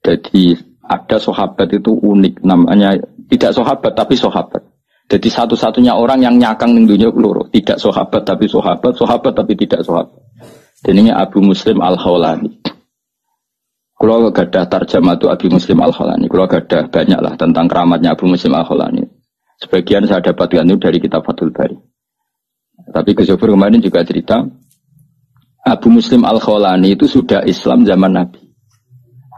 Jadi ada sahabat itu unik, namanya tidak sahabat tapi sahabat. Jadi satu-satunya orang yang nyakang ning dunya loro, tidak sahabat tapi sahabat, sahabat tapi tidak sahabat. Jenenge Abu Muslim Al-Khawlani. Kalau gadah tarjamah itu Abu Muslim Al-Khawlani, kalau gadah banyak lah tentang keramatnya Abu Muslim Al-Khawlani. Sebagian saya dapatkan itu dari kitab Fathul Bari. Tapi Gus Zofur kemarin juga cerita, Abu Muslim Al-Khawlani itu sudah Islam zaman Nabi.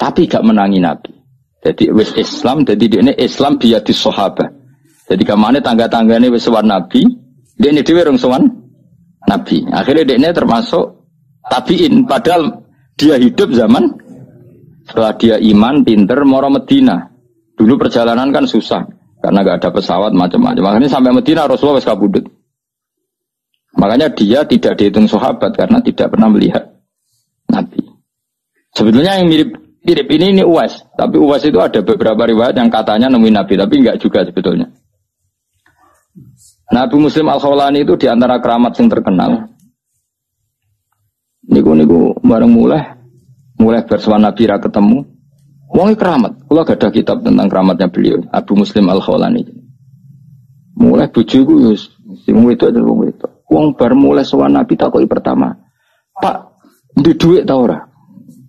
Tapi gak menangi Nabi. Jadi wis Islam, jadi dia ini Islam biadis sahabat. Jadi kemana tangga-tangganya wis sowan Nabi, dia ini dhewe rong sowan Nabi. Akhirnya dia ini termasuk tabiin, padahal dia hidup zaman setelah dia iman, pinter, moro Medina. Dulu perjalanan kan susah karena gak ada pesawat macam-macam. Makanya sampai Medina Rasulullah wis kabudut. Makanya dia tidak dihitung sahabat karena tidak pernah melihat Nabi. Sebetulnya yang mirip ini Uwais, tapi Uwais itu ada beberapa riwayat yang katanya nemuin Nabi, tapi enggak juga sebetulnya. Nabi Muslim Al-Khawlani itu diantara keramat yang terkenal. Niku bareng mulai bersuara Nabi ra ketemu. Wong keramat. Kula gak ada kitab tentang keramatnya beliau, Abu Muslim Al-Khawlani. Mulai bojoku wis sing wedok itu wong wedok. Wong bar mulai sowan Nabi takoki pertama, "Pak, ndek dhuwit ta ora?"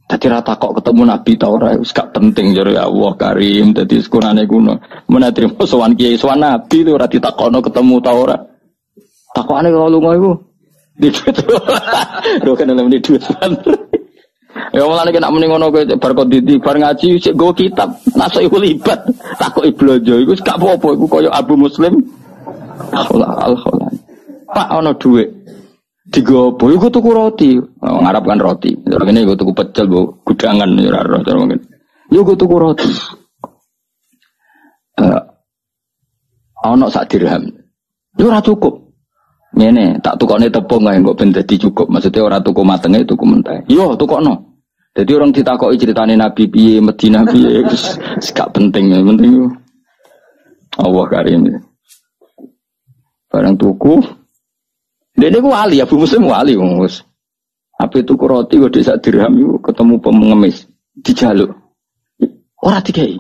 Dadi rata kok ketemu Nabi ta ora wis gak penting jare Allah Karim dadi sekurane kuno. Men trimo sowan kiai sowan Nabi ora ditakokno ketemu ta ora. Takokane kok lunga iku. Lho kan dalam duit. Ya mulane nek muni ngono kowe bar konditi bar ngaji sik nggo kitab nasuk iku libat takoki blonjo iku gak apa-apa iku koyo Abu Muslim Al-Khawlani. Pak ana dhuwit digopo iku tuku roti, ngarapkan roti. Ngene iku tuku pecel, Bu, gudangan ora ora cara mungkin. Yo iku tuku roti. Ana sak dirham. Yo ora cukup. Ngene, tak tukone tepung ae kok ben dadi cukup. Maksudnya ora tuku matenge, tuku mentah. Yo tukokno. Jadi orang ditakoki ceritane Nabi piye, Madinah piye, wis gak penting, penting Allah Karim. Barang tuku dia ku wali, Abu Muslim wali wis. Apa tuku roti kok sak dirham iku ketemu pengemis dijaluk. Ora dikai.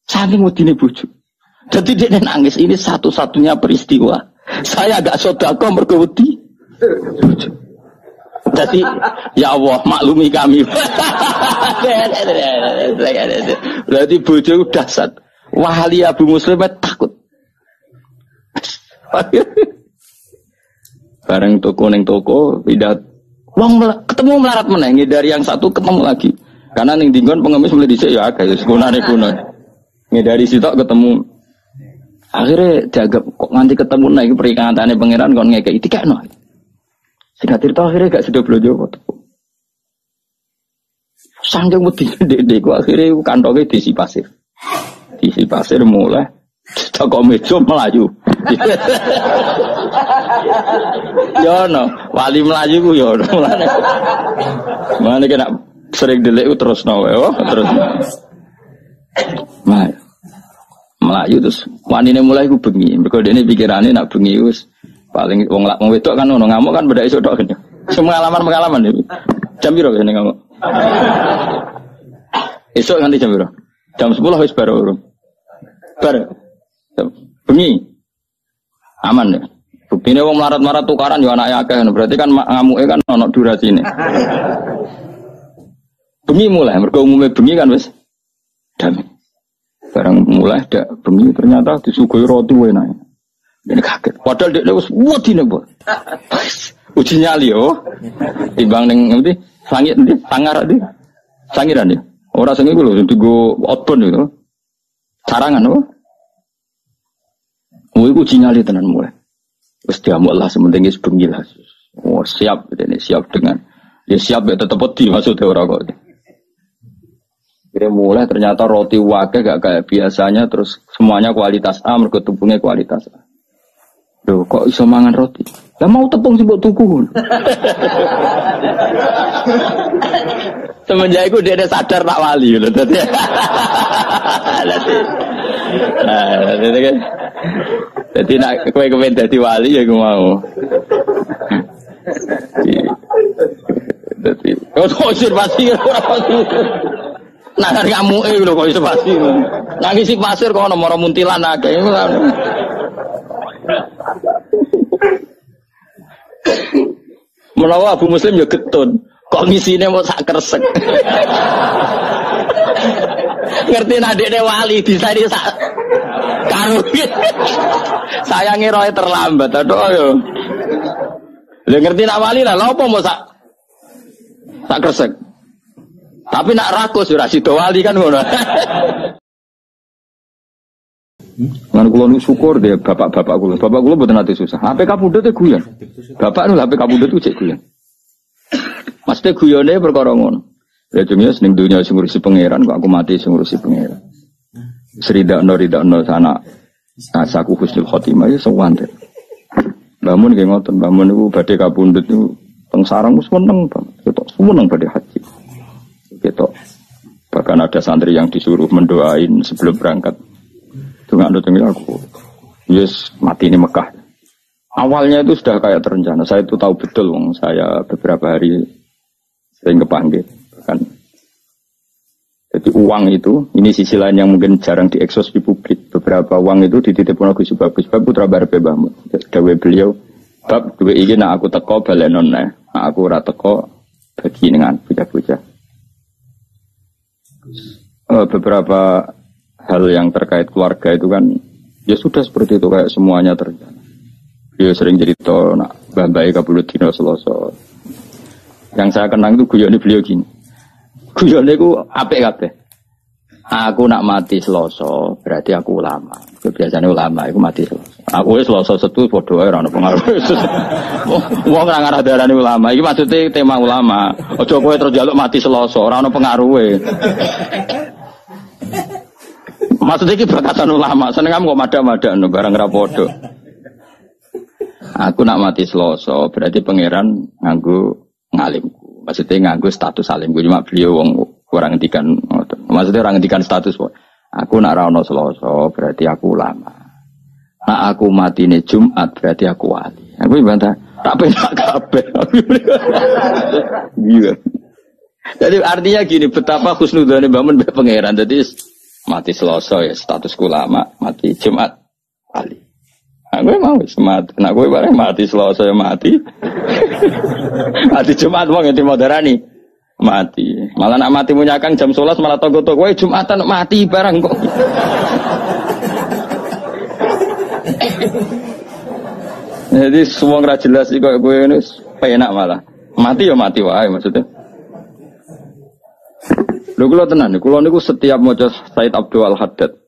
Saking wedine bojo. Jadi dia nangis, ini satu-satunya peristiwa. Saya agak sedekah mergo wedi. Jadi ya Allah maklumi kami. Berarti bojo dahsyat. Wali Abu Muslim takut. Bareng toko neng toko pindah wong ketemu melarat meneh dari yang satu ketemu lagi. Karena ning dinggon pengemis mulai dhisik ya akeh sekunane kuno. Ngedari sitok ketemu. Akhirnya dianggap kok nganti ketemu nah iki perikatane pangeran kon ngekeki dikekno. Singkat cerita akhirnya gak sedo blojo kok. Sanggeng wedi ndek ku akhirnya kantonge diisi pasir. Diisi pasir mulai toko meja melayu. Yo no, wali melayu ku yo no. Mulane kena sering delik terus no terus. Melayu terus wanine mulai ku bengi. Mergo dene pikirane nak bengi wis paling wong wedok kan ono ngamuk kan beda iso tok. Semua pengalaman iki. Jam piro kene ngamuk? Esuk nganti jam piro? Jam 10 wis baru. Bengi. Aman ya. Buktine wong melarat-melarat tukaran yo anake akeh. Berarti kan ngamuke kan ono durasine. Bengi mulai mergo umume bengi kan wis damai. Barang mulai dak bengi ternyata disuguhi roti enak. Ini kaget. Padahal dia wis wedi nek, Bu. Uji nyali yo. Timbang ning ngendi? Sangit ndi? Sangar ndi? Sangiran ya. Ora sing iku lho digo outbound itu. Sarangan apa? Iku uji nyali tenan mulai. Wis diamuk lah sementing wis bengi lah. Oh, siap ini siap dengan ya siap ya tetep wedi maksudnya ora kok. Kira mulai ternyata roti wake gak kayak biasanya terus semuanya kualitas A mergo tepungnya kualitas A. Loh kok iso mangan roti? Lah mau tepung sih mbok tuku. Semenjak itu dia sadar tak wali lho dadi. Dadi nek kowe kepen dadi wali ya aku mau. Dadi konfirmasi ora pasti. Nangan ngamuke lho kok iso pasti. Nangisi pasir kok ana mara muntilan akeh. Menawa Abu Muslim ya getun. Kok ngisine mau sak kresek. Ngerti nadekne wali disari sak karo. Sayange roe terlambat aduh yo. Lah ngerti nak wali lah lha opo mau sak kresek. Tapi nak rakus ora sida wali kan ngono. Lan kula nu syukur deh bapak-bapak kula. Bapak kula mboten ate susah. APK pundhut e guyon. Bapak nu APK pundhut ku cek guyon. Maksudnya guyone perkara ngono. Ya jenenge ning dunya sing ngurusi pangeran kok aku mati sing ngurusi pangeran. Ridakno sana asaku husnul khotimah ya sewante. Bangun nggih ngoten, bangun niku badhe kapundhut niku teng sarang wis meneng banget. Ketok seneng badhe haji. Ketok bahkan ada santri yang disuruh mendoain sebelum berangkat. Tunggu aku. Yes, mati ini Mekah. Awalnya itu sudah kayak terencana. Saya itu tahu betul, saya beberapa hari sering kepanggil. Kan. Jadi uang itu, ini sisi lain yang mungkin jarang diekspos di publik. Beberapa uang itu dititipkan Gus Bagus, Bab putra barbe Mbahmu. Dawe beliau, bab dua ini nak aku teko balenon nak aku ora teko bagi dengan bocah-bocah. Beberapa hal yang terkait keluarga itu kan, ya sudah seperti itu kayak semuanya terjadi. Beliau sering cerita nak Mbah Kabulut Dino Selasa. Yang saya kenang itu guyone beliau gini. Guyone itu apik kabeh. Aku nak mati Selasa, berarti aku ulama. Biasanya ulama itu mati Selasa. Aku wis Selasa setu padha ae ora ono pengaruh. Wong ora ngarah darani ulama. Iki maksudnya tema ulama. Aja kowe terus njaluk mati Selasa, ora ono pengaruhe. Maksudnya ini berkatan ulama. Seneng kamu kok mada-mada barang ra padha. Aku nak mati Selasa, berarti pangeran nganggo ngalimku. Maksudnya nganggo status alimku. Cuma beliau wong orang ngendikan, maksudnya orang ngendikan status. Aku nak ra ono Selasa, berarti aku ulama. Nak aku matine Jumat, berarti aku wali. Aku bantah, tak penak kabeh. Iya. Jadi artinya gini, betapa husnudzane bangun mbek pangeran. Jadi mati Selasa ya status ulama, mati Jumat wali. Aku mau semat, nak gue bareng mati Selasa ya mati. Mati Jumat wong ngerti moderani. Mati. Malah nak mati punya Kang jam 11 malah toko-toko kowe Jumatan mati barang kok. Jadi semua ora jelas iki kok kowe ini penak malah. Mati ya mati wae maksudnya. Lho kula tenan, kula niku setiap maca Said Abdul Al-Haddad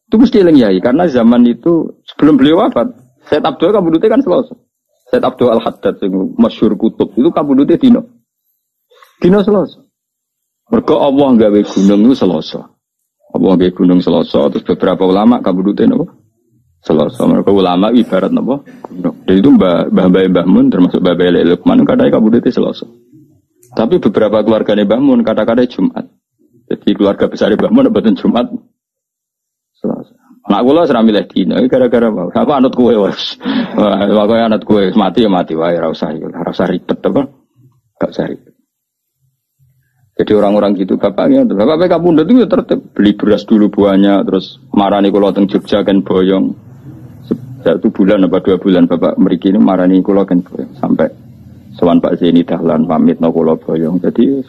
itu mesti eling yai karena zaman itu sebelum beliau wafat, Said Abdul kabudute kan Selasa. Said Abdul Al-Haddad sing masyhur kutub itu kabudute dino Selasa. Mergo Allah gawe gunung itu Selasa. Allah gawe gunung Selasa terus beberapa ulama kabudute napa? Selasa. Mergo ulama ibarat napa? Gunung. Dan itu Mbah Mun termasuk Mbah Lukman kadang kabudute Selasa. Tapi beberapa keluargane Mbah Mun kadang-kadang Jumat. Jadi keluarga besar Mbah Mun mboten Jumat. Selasa. Nak kula ora milih dina gara-gara mau. Aku anut kowe wis. Wah, kowe anut kowe mati ya mati wae ora usah ribet apa? Gak usah ribet. Jadi orang-orang gitu bapaknya, bapak PK Pundut itu tertib beli beras dulu buahnya, terus marani kula teng Jogja kan boyong. 1 bulan apa 2 bulan bapak mriki ini marani kula kan boyong sampai sowan Pak Zeni Dahlan pamit no kula boyong. Jadi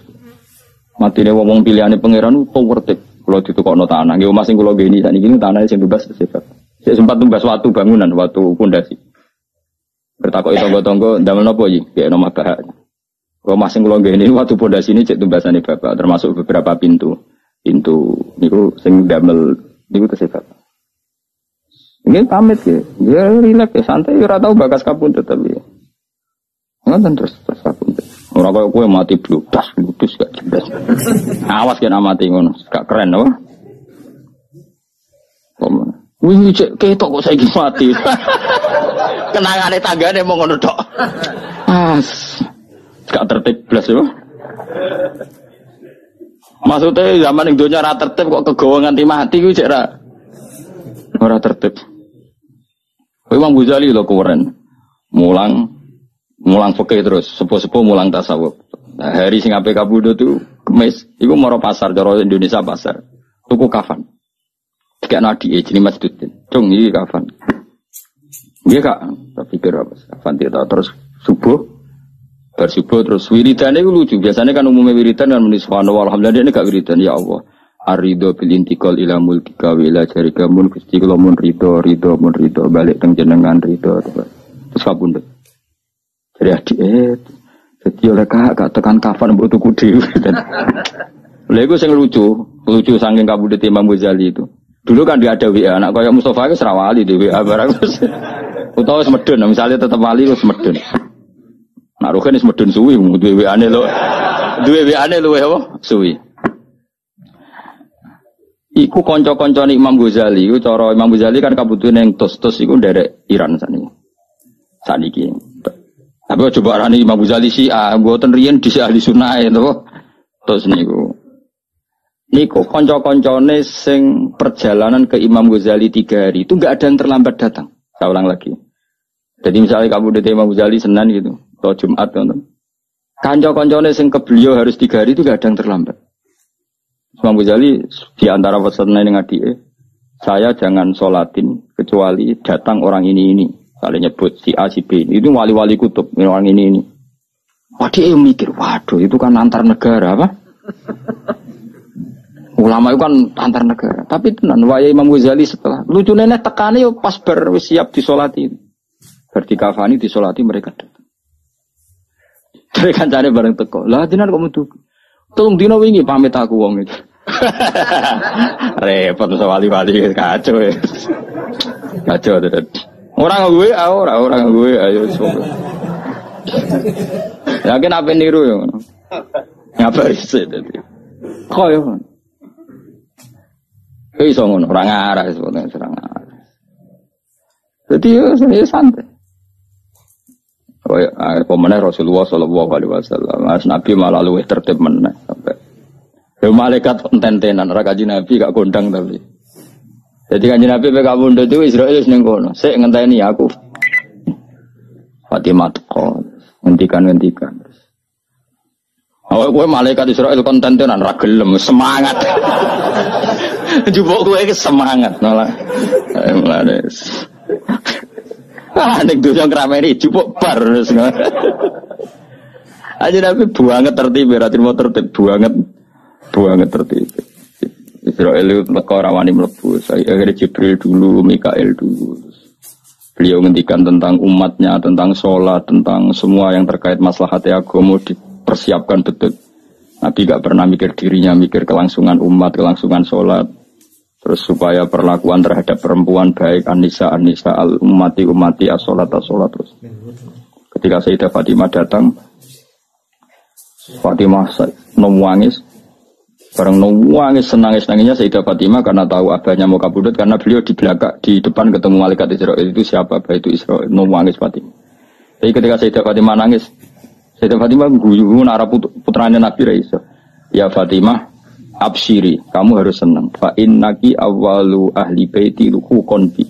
matine wong pilihane pangeran ku tertib. Kula ditukokno tanah, nggih omah sing kula ngeni sakniki tanah sing bebas sifat. Saya sempat tumbas watu bangunan, watu pondasi. Bertakok tangga-tangga ndamel napa iki? Kayak nomah bahak. Omah sing kula ngeni watu pondasi ini cek tumbasane bapak, termasuk beberapa pintu. Pintu niku sing ndamel niku sifat. Nggih pamit ya. Ya rileks ya santai ora tau bakas kapundhut tapi. Ngoten terus kapundhut. Ora kaya kowe mati bludas gak jelas. Awas kena mati ngono, gak keren apa? Wih cek ketok kok saiki mati. Kenangane tanggane mau ngono tok. Gak tertib blas ya. Maksudnya zaman ning donya ora tertib kok kegawa nganti mati kuwi cek ora tertib. Imam Ghazali lho keren. Mulang fikih terus, sepuh-sepuh mulang tasawuf. Nah, hari sing ape kabudut itu kemis, iku moro pasar cara Indonesia pasar. Tuku kafan. Tiga nadi jenenge Mas Dudin. Cung iki kafan. Iya Kak, tak pikir apa kafan tidak terus subuh. Bersubuh terus wiridan itu lucu. Biasanya kan umumnya wiridan kan muni subhanallah alhamdulillah ini gak wiridan ya Allah. Arido bil intiqal ila mulkika wa ila jarika mun Gusti kula mun ridho balik teng jenengan ridho terus kabundut. Jadi adik jadi oleh gak tekan kafan mbok tuku dhewe. Lha iku sing lucu saking kabundut Imam Ghazali itu. Dulu kan dia ada WA anak kaya Mustafa itu serawali di WA barang. Utawa semedun misalnya tetep wali wis semedun. Nak roken wis medun suwi duwe WA-ne lho. Duwe WA-ne luwe apa? Suwi. Iku kanca-kancane Imam Ghazali, iku cara Imam Ghazali kan kabutune ning tos-tos iku nderek Iran saniki. Tapi coba arani Imam Ghazali Syiah, mboten riyen di ahli sunnah to. Tos niku. Niku kanca-kancane sing perjalanan ke Imam Ghazali 3 hari itu enggak ada yang terlambat datang. Saya ulang lagi. Jadi misalnya kamu di Imam Ghazali Senin gitu, atau Jumat teman-teman. Kanca-kancane sing ke beliau harus 3 hari itu enggak ada yang terlambat. Imam Ghazali di antara pesannya dengan dia, saya jangan sholatin kecuali datang orang ini. Kalian nyebut si A, si B. Itu wali-wali kutub, orang ini. Wah dia mikir, waduh itu kan antar negara apa? Ulama itu kan antar negara. Tapi tenan, waya Imam Ghazali setelah lucu nenek tekannya yo pas siap disolati. Berarti kafani disolati mereka datang. Mereka cari bareng teko. Lah jenengan kok metu. Tolong dino wingi pamit aku wong itu. Repot wali-wali kacau ya. Kacau tenan. Orang gue ayo coba. Yakin apa niru ya? Ngapa sih tadi? Kok ya? Iso ngono, ora ngarah sebetulnya serang arah. Jadi ya santai. Oh ya, pemenang Rasulullah Sallallahu Alaihi Wasallam, Mas Nabi malah luwih tertib meneh sampai. Ya malaikat enten-tenan, ora kanjeng Nabi gak gondang tapi. Jadi kanjeng Nabi pek kabundut itu Israil ning kono. Sik ngenteni aku. Fatimah teko, ngentikan. Oh, kowe malaikat Israil konten-tenan ra gelem, semangat. Jupuk kowe iki semangat malah. Nek dosa ngrameni jupuk bar wis. Aja Nabi banget tertib, ra trimo tertib banget tertib. Israel itu teko ora wani mlebu. Akhirnya Jibril dulu, Mikail dulu. Beliau ngendikan tentang umatnya, tentang sholat, tentang semua yang terkait maslahat agama dipersiapkan betul. Nabi gak pernah mikir dirinya, mikir kelangsungan umat, kelangsungan sholat. Terus supaya perlakuan terhadap perempuan baik, An-Nisa al-ummati as-sholat terus. Ketika Sayyidah Fatimah datang, Fatimah nangis. Bareng nangis senangis-nangisnya Sayyidah Fatimah karena tahu abahnya mau kabudut karena beliau di belakang di depan ketemu malaikat Israil itu siapa? Abah itu Israil. Nangis Fatimah. Jadi ketika Sayyidah Fatimah nangis, Sayyidah Fatimah guyu nara putranya Nabi Raisa. Ya Fatimah, absyiri, kamu harus senang. Fa innaki awwalu ahli baiti luqon bi.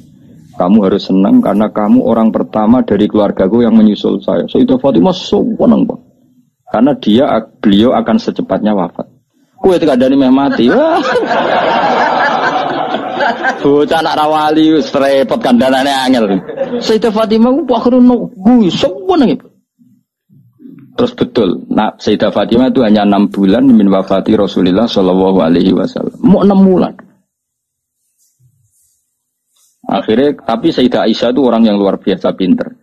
Kamu harus senang karena kamu orang pertama dari keluargaku yang menyusul saya. Sayyidah Fatimah senang Pak. Karena beliau akan secepatnya wafat. Kue itu kadang meh mati. Bocah anak rawali wis repot kandhanane angel. Sayyidah Fatimah ku akhirnya nunggu seneng. Terus betul, Sayyidah Fatimah itu hanya 6 bulan min wafati Rasulullah Shallallahu Alaihi Wasallam. Mau 6 bulan. Akhirnya, tapi Sayyidah Aisyah itu orang yang luar biasa pinter.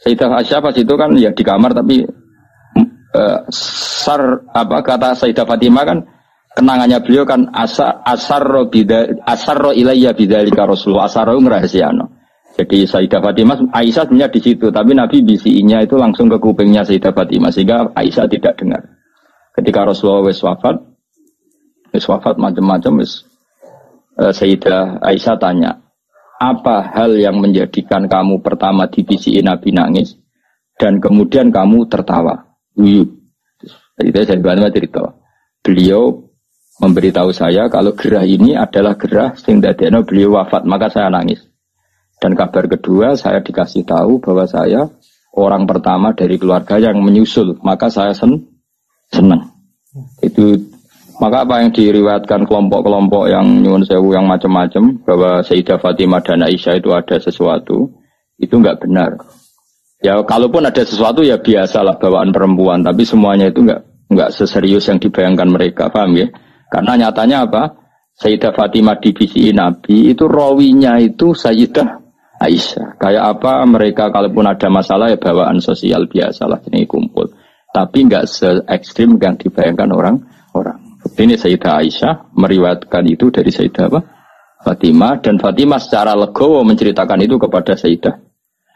Sayyidah Aisyah pas itu kan ya di kamar tapi kata Sayyidah Fatimah kan kenangannya beliau kan asarro ilayya bidzalika Rasulullah asarro ngrahasiano. Jadi Sayyidah Fatimah Aisyah sebenarnya di situ tapi Nabi bisinya itu langsung ke kupingnya Sayyidah Fatimah sehingga Aisyah tidak dengar. Ketika Rasulullah wis wafat macam-macam Sayyidah Aisyah tanya, apa hal yang menjadikan kamu pertama dibisiin Nabi nangis dan kemudian kamu tertawa? Jadi saya bilang cerita. Beliau memberitahu saya kalau gerah ini adalah gerah sing dadekno beliau wafat, maka saya nangis. Dan kabar kedua saya dikasih tahu bahwa saya orang pertama dari keluarga yang menyusul, maka saya senang. Itu Maka apa yang diriwayatkan kelompok-kelompok yang nyuwun sewu yang macam-macam bahwa Sayyidah Fatimah dan Aisyah itu ada sesuatu, itu enggak benar. Ya kalaupun ada sesuatu ya biasalah bawaan perempuan, tapi semuanya itu enggak seserius yang dibayangkan mereka, paham ya? Karena nyatanya apa? Sayyidah Fatimah divisi Nabi itu rawinya itu Sayyidah Aisyah. Kayak apa mereka kalaupun ada masalah ya bawaan sosial biasalah ini kumpul. Tapi enggak se-ekstrim yang dibayangkan orang-orang. Ini Sayyidah Aisyah meriwayatkan itu dari Sayyidah Fatimah, dan Fatimah secara legowo menceritakan itu kepada Sayyidah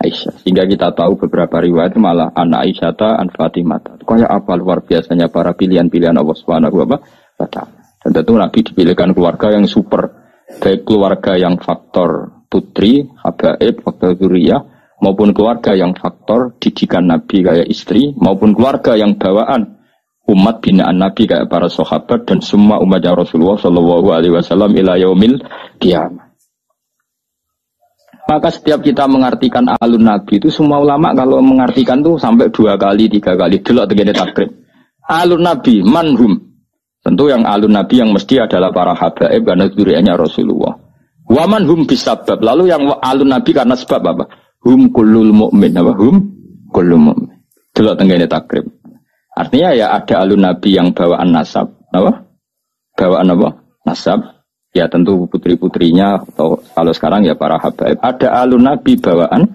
Aisyah. Sehingga kita tahu beberapa riwayat malah anak Aisyah an Fatimah. Kayak apa luar biasanya para pilihan-pilihan Allah Subhanahu wa taala. Dan tentu Nabi dipilihkan keluarga yang super, baik keluarga yang faktor putri, habaib, faktor zuriyah, maupun keluarga yang faktor didikan Nabi kayak istri, maupun keluarga yang bawaan umat binaan Nabi kayak para sahabat dan semua umatnya Rasulullah Shallallahu Alaihi Wasallam ila yaumil qiyamah. Maka setiap kita mengartikan alun Nabi itu semua ulama kalau mengartikan tuh sampai 2 kali 3 kali delok tegene takrib. Alun Nabi manhum. Tentu yang alun Nabi yang mesti adalah para habaib karena zuriyahnya Rasulullah. Wa manhum bisabab. Lalu yang alun Nabi karena sebab apa? Hum kullul mu'min. Apa? Hum kullul mu'min. Delok tegene takrib. Artinya ya ada alun Nabi yang bawaan nasab, apa? Bawaan apa? Nasab. Ya tentu putri-putrinya atau kalau sekarang ya para habaib. Ada alun Nabi bawaan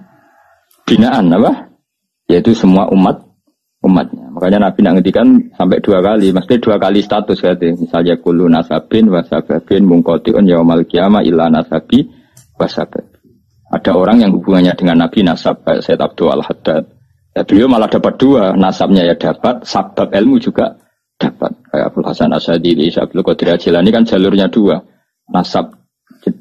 binaan, apa? Yaitu semua umatnya. Makanya Nabi nak ngendikan sampai 2 kali, mesti 2 kali status katanya. Misalnya kullu nasabin wasababin mungqati'un yaumal qiyamah illa nasabi wasabab. Ada orang yang hubungannya dengan Nabi nasab kayak Sayyid Abdul Al-Haddad. Ya, beliau malah dapat 2, nasabnya ya dapat, sabab ilmu juga dapat. Kayak Abdul Hasan Asyadili, Abdul Qadir Jilani kan jalurnya 2, nasab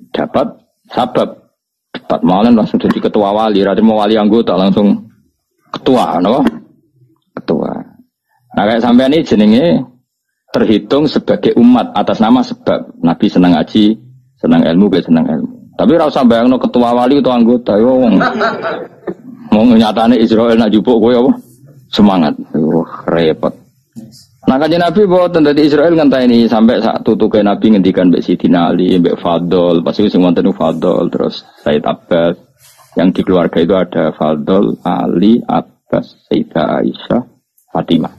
dapat, sabab dapat. Malah langsung jadi ketua wali, radhi mau wali anggota langsung ketua, no? Ketua. Nah kayak sampean ini jenenge terhitung sebagai umat atas nama sebab. Nabi senang ngaji, senang ilmu, gak senang ilmu. Tapi rasa bayangno ketua wali itu anggota, yo wong. Mau nyatane Israel nak jupuk kowe apa? Semangat. Repot. Nah kanjeng Nabi boten dadi Israel ngenteni sampai sak tutuke Nabi ngendikan mbek Sidina Ali, mbek Fadl, pasti sing wonten Fadl, terus Said Abbas. Yang di keluarga itu ada Fadl, Ali, Abbas, Sayyidah Aisyah, Fatimah.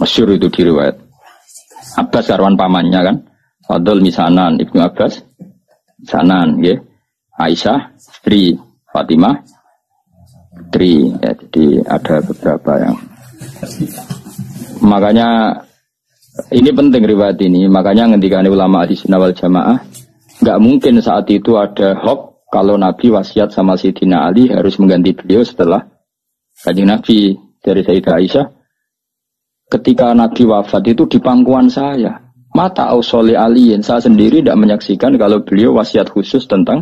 Masyhur itu di riwayat. Abbas karwan pamannya kan. Fadl misanan, Ibnu Abbas misanan nggih. Aisyah istri, Fatimah istri, ya, jadi ada beberapa yang makanya ini penting riwayat ini, makanya ngendikane ulama Ahlussunnah wal Jamaah nggak mungkin saat itu ada hoax kalau Nabi wasiat sama Sayyidina Ali harus mengganti beliau setelah kanjeng Nabi. Dari Sayyidah Aisyah ketika Nabi wafat itu di pangkuan saya mata ausoli aliin, saya sendiri tidak menyaksikan kalau beliau wasiat khusus tentang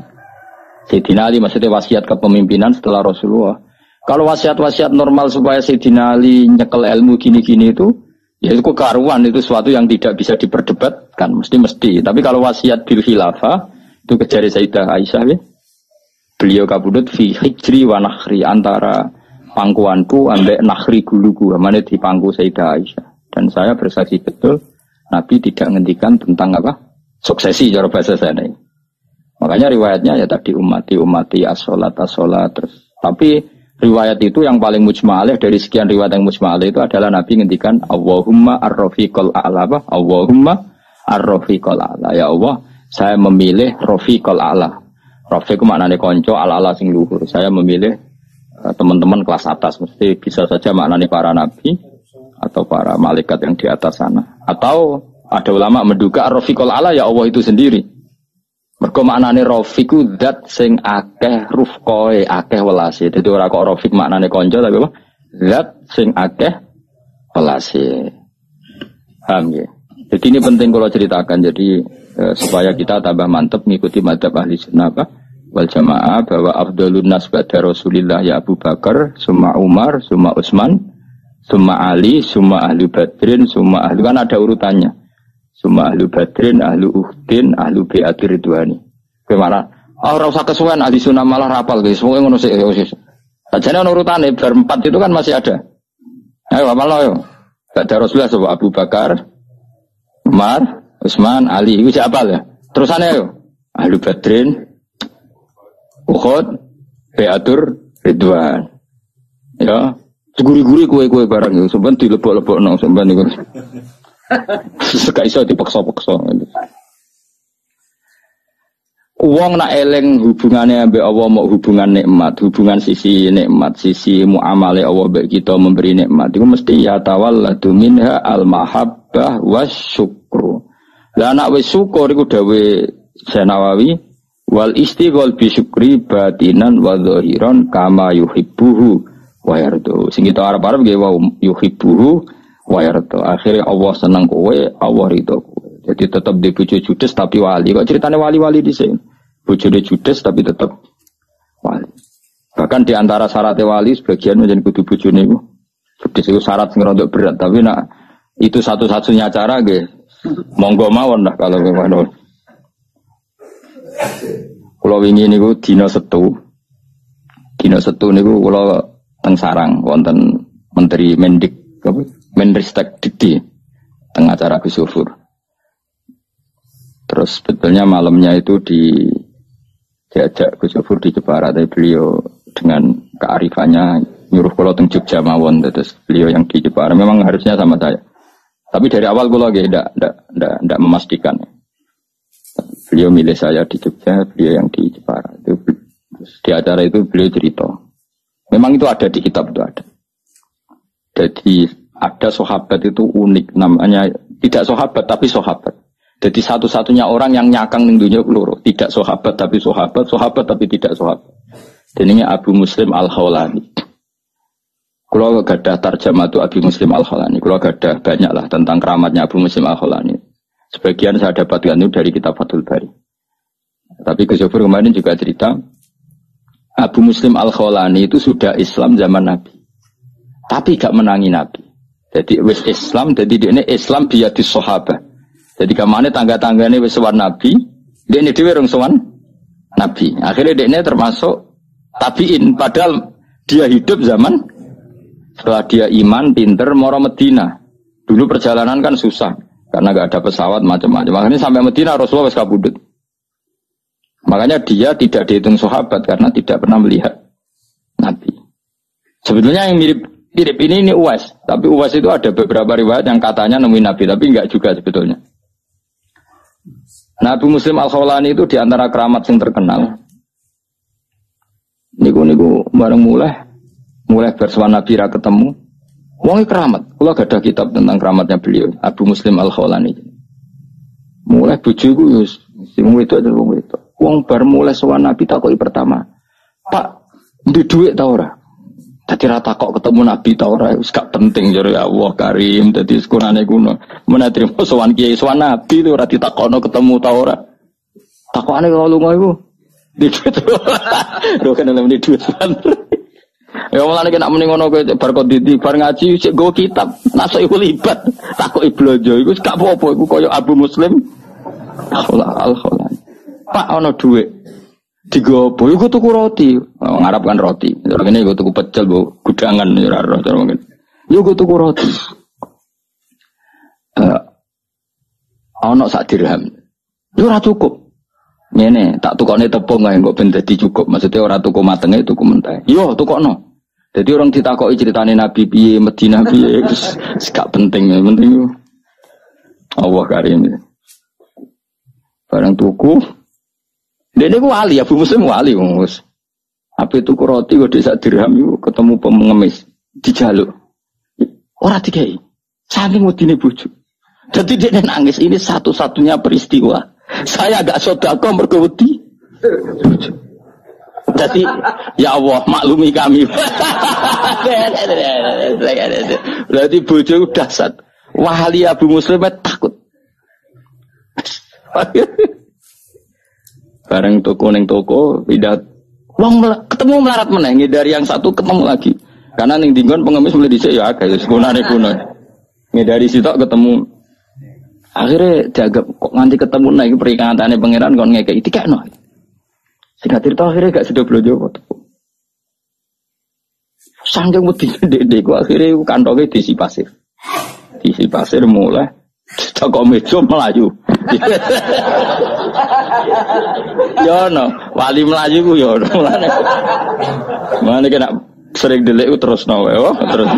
Sayyidina Ali, maksudnya wasiat kepemimpinan setelah Rasulullah. Kalau wasiat-wasiat normal supaya Sayyidina Ali nyekel ilmu gini-gini itu, ya itu kekaruan, itu sesuatu yang tidak bisa diperdebatkan, mesti. Tapi kalau wasiat bil khilafah, itu kejari Sayyidah Aisyah, ya. Beliau kabudut fi hijri wa nakhri, antara pangkuanku ambek nakhri guluku, mana di pangku Sayyidah Aisyah. Dan saya bersaksi betul, Nabi tidak ngendikan tentang apa? Suksesi cara bahasa saya ini. Makanya riwayatnya ya tadi umati as-sholat terus. Tapi riwayat itu yang paling mujma'alih dari sekian riwayat yang mujma'alih itu adalah Nabi ngendikan Allahumma ar-rafiqal a'la, Allahumma ar-rafiqal a'la. Ya Allah, saya memilih rafiqal a'la. Rafiq itu maknanya konco, al-a'la sing luhur. Saya memilih teman-teman kelas atas. Mesti bisa saja maknanya para nabi atau para malaikat yang di atas sana. Atau ada ulama menduga ar-rafiqal a'la ya Allah itu sendiri. Mergo maknane rafiqu zat sing akeh rufqoe, akeh welase. Dadi ora kok rafiq maknane kanca tapi apa? Zat sing akeh welase. Paham ya? Jadi ini penting kalau ceritakan. Jadi supaya kita tambah mantap mengikuti madzhab Ahlussunnah wal Jamaah bahwa afdhalun nas ba'da Rasulillah ya Abu Bakar, summa Umar, summa Utsman, summa Ali, summa Ahlu Badrin, summa ahlu, kan ada urutannya. Suma ahlu badrin, ahlu uhdin, ahlu bi'atir ridwani. Bagaimana? Ora usah kesuwen ahli sunnah malah rapal guys. Semua ngono sik. Sajane urutane bar 4 itu kan masih ada. Ayo hafal yo. Ba'da Rasulullah sapa Abu Bakar, Umar, Utsman, Ali, itu siapa ya? Terusannya yo. Ahlu Badrin, Uhud, Beatur, Ridwan. Ya, seguri-guri kue-kue barang itu. Sampai dilebok-lebok no, sampai itu. Sekak iso dipaksa-paksa. Uang nak eleng hubungannya ambek Allah mau hubungan nikmat, hubungan sisi nikmat, sisi muamale Allah ambek kita memberi nikmat. Itu mesti ya tawalladu minha al-mahabbah wasyukru. Lah nak wis syukur iku dawe Nawawi wal istighol bi syukri batinan wa zahiran kama yuhibbuhu wa yardu. Sing kita arep-arep nggih wa yuhibbuhu wa yardu. Akhire Allah seneng kowe, Allah ridho kowe. Jadi tetap di bojo judes tapi wali. Kok ceritanya wali-wali di sini? Bojone judes tapi tetap wali. Bahkan di antara syarat wali sebagian menjadi kudu bojone iku judes itu syarat sing rada berat, tapi nak itu satu-satunya cara nggih. Monggo mawon lah kalau memang. Kula wingi niku dina Setu. Dina Setu niku kula teng sarang wonten Menteri Menristek Dikti teng acara Gus Yufur. Terus sebetulnya malamnya itu diajak Gus Yufur di Jepara, tapi beliau dengan kearifannya nyuruh kula teng Jogja mawon, terus beliau yang di Jepara memang harusnya sama saya. Tapi dari awal kula nggak memastikan. Beliau milih saya di Jogja, beliau yang di Jepara. Itu di acara itu beliau cerita. Memang itu ada di kitab itu ada. Jadi ada sahabat itu unik namanya, tidak sahabat tapi sahabat. Jadi satu-satunya orang yang nyakang ning dunya loro, tidak sahabat tapi sahabat, sahabat tapi tidak sahabat. Jenenge Abu Muslim Al-Khawlani. Kalau gadah tarjamah itu Abu Muslim Al-Khawlani, kalau gadah banyak lah tentang keramatnya Abu Muslim Al-Khawlani. Sebagian saya dapatkan itu dari kitab Fathul Bari. Tapi Gus Yufur kemarin juga cerita, Abu Muslim Al-Khawlani itu sudah Islam zaman Nabi, tapi gak menangi Nabi. Jadi wis Islam, jadi dia ini Islam biadis sahabat. Jadi kemana tangga-tangganya wis sowan Nabi, dia ini dhewe rong sowan Nabi. Akhirnya dia ini termasuk tabiin, padahal dia hidup zaman setelah dia iman, pinter, moro Medina. Dulu perjalanan kan susah karena gak ada pesawat macam-macam. Makanya sampai Medina Rasulullah wis kabudut. Makanya dia tidak dihitung sahabat karena tidak pernah melihat Nabi. Sebetulnya yang mirip ini Uwais, tapi Uwais itu ada beberapa riwayat yang katanya nemuin Nabi, tapi enggak juga sebetulnya. Nabi Muslim Al-Khawlani itu diantara keramat yang terkenal. Niku bareng mulai bersuara Nabi ra ketemu. Wong keramat. Kula gak ada kitab tentang keramatnya beliau, Abu Muslim Al-Khawlani. Mulai bojoku wis sing wedok aja wong wedok. Wong bar mulai sowan Nabi takoki pertama, "Pak, ndek dhuwit ta ora?" Dadi ra takok ketemu Nabi ta ora, wis gak penting jare Allah Karim, dadi sekurane kuno. Menawa trimo sowan kiai sowan Nabi itu ora ditakokno ketemu ta ora. Takokane kok lunga iku. Ndek dhuwit. Lho kan nemeni dhuwit. Ya mulane nek muni ngono kowe bar konditi bar ngaji sik nggo kitab, nasuk iku libat. Takoki blonjo iku gak apa-apa, iku koyo Abu Muslim Al-Khawlani. Pak ana dhuwit. Digopo iku tuku roti. Ngarep kan roti. Ngene iku tuku pecel, Bu. Gudangan ora ora cara mungkin. Yo iku tuku roti. Ana sak dirham. Yo ora cukup. Ngene, tak tukokne tepung ae kok ben dadi cukup. Maksudnya ora tuku matenge, tuku mentah. Yo tukokno. Jadi orang ditakoki ceritane Nabi piye, Madinah piye, wis gak penting, penting Allah Karim. Barang tuku. Dene ku wali, Abu Muslim wali wis. Ape tuku roti kok sak dirham iku ketemu pengemis dijaluk. Ora dikai. Saking wedine bojo. Jadi dia nangis, ini satu-satunya peristiwa. Saya gak sedekah mergo wedi. Jadi ya Allah maklumi kami. Berarti bojo dahsyat. Wali Abu Muslim takut. Bareng toko ning toko pindah wong ketemu melarat meneh dari yang satu ketemu lagi. Karena ning dinggon pengemis mulai dhisik ya akeh sekunane kuno. Dari situ ketemu. Akhirnya dianggap kok nganti ketemu nah iki peringatane pangeran kon ngekeki dikekno. Singkat cerita akhirnya gak sudah belanja kok. Sanjang wedi ndek-ndek akhirnya kantongnya diisi pasir. Diisi pasir mulai Toko meja melayu. Yo no, wali melayu ku yo no. Mana kena sering delik terus no, terus.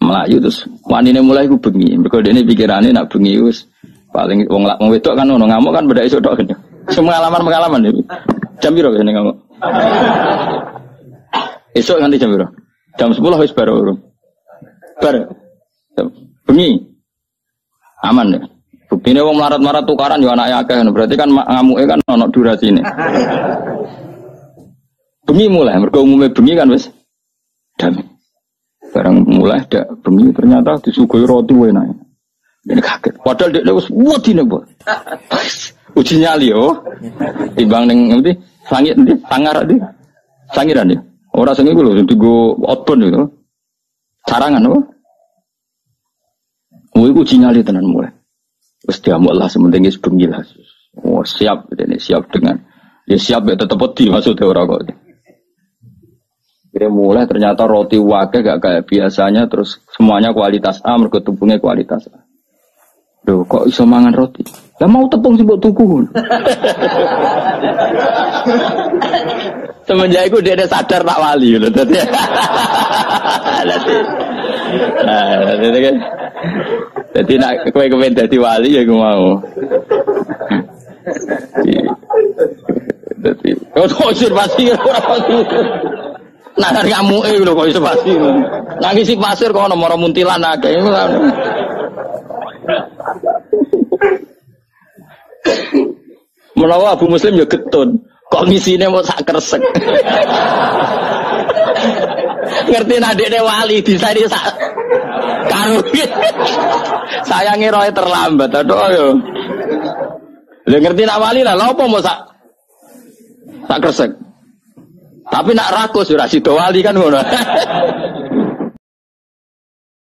Melayu terus wanine mulai ku bengi. Mergo dene pikirane nak bengi wis paling wong wedok kan ono ngamuk kan beda iso tok. Semua pengalaman iki. Jam piro kene ngamuk? Esok nganti jam piro? Jam 10 wis baru. Bengi aman ya. Buktine wong marat-marat tukaran yo anake akeh berarti kan ngamuke kan ono durasine. Bengi mulai mergo umume bengi kan wis damai. Barang mulai dak bengi ternyata disuguhi roti enak. Ini kaget. Padahal dekne wis wedine, Bu. Uji nyali yo. Timbang ning ngendi? Langit ndi? Sangar ndi? Sangiran ya. Ora sing iku lho digo outbound itu. Sarangan apa? Uji nyali tenan mulai. Wis diamuk lah sementing wis bengi lah. Oh, siap dene siap dengan ya siap ya tetep wedi maksudnya ora kok. Dia mulai ternyata roti wake gak kayak biasanya terus semuanya kualitas A mergo tepungnya kualitas A. Loh kok iso mangan roti? Lah mau tepung sing mbok tuku. Semenjak itu dia sadar tak wali lho dadi. Nah, dadi kan. Dadi nak kowe kepen dadi wali ya aku mau. Dadi kok sir pasti ora pasti. Nah ngamuke lho kok iso pasti. Nangis si pasir kok ono mara muntilan akeh. Menawa Abu Muslim ya getun. Kok ngisine mau sak kresek. Ngerti adikne wali disani sak karo. Sayange roe terlambat aduh yo. Lah ngerti nak wali lah lha opo mau sak kresek. Tapi nak rakus ora sida wali kan ngono.